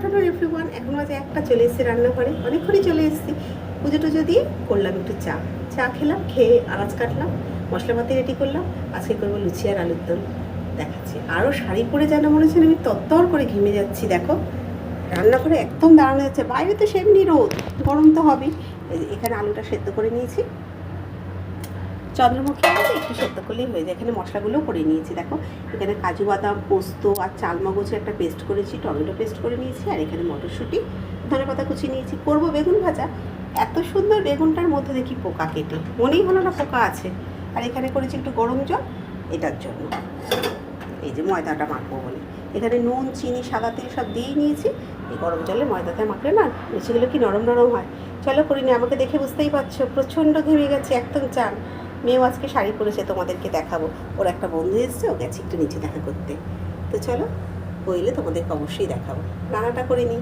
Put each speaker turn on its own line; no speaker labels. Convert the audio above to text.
Afternoon everyone. এখন বাজে একটা, চলে এসেছি রান্নাঘরে, অনেকক্ষণই চলে এসেছি। পুজো টুজো দিয়ে করলাম একটু চা খেলাম, খেয়ে আনাজ কাটলাম, মশলাপাতি রেডি করলাম। আজকে করবো লুচি আর আলুর দম, দেখাচ্ছি। আরও শাড়ি পরে যেন মনে হচ্ছে আমি তত্তর করে ঘেমে যাচ্ছি। দেখো রান্নাঘরে একদম দাঁড়ানো যাচ্ছে, বাইরে তো সেমনি রোদ, গরম তো হবেই। এখানে আলুটা সেদ্ধ করে নিয়েছি, চন্দ্রমুখী আছে একটু সেদ্ধ করলেই হয়ে যায়। এখানে মশলাগুলোও করে নিয়েছি। দেখো এখানে কাজু বাদাম, পোস্ত আর চালমগজের একটা পেস্ট করেছি, টমেটো পেস্ট করে নিয়েছি, আর এখানে মটরশুঁটি, ধনেপাতা কুচি নিয়েছি। করবো বেগুন ভাজা। এত সুন্দর বেগুনটার মধ্যে দেখি পোকা কেটে, মনেই হলো না পোকা আছে। আর এখানে করেছি একটু গরম জল এটার জন্য, এই যে ময়দাটা মাখবো বলে। এখানে নুন, চিনি, সাদা তেল সব দিয়েই নিয়েছি। এই গরম জলে ময়দাতে মাখলে না লুচিগুলো কি নরম নরম হয়। চলো করিনি, আমাকে দেখে বুঝতেই পারছো প্রচণ্ড ঘেমে গেছে, একদম চান। মেয়েও আজকে শাড়ি পরেছে, তোমাদেরকে দেখাবো। ওর একটা বন্ধু এসছে, ও গেছে একটু নিচে দেখা করতে। তো চলো বইলে তোমাদেরকে অবশ্যই দেখাবো। রান্নাটা করে নিই।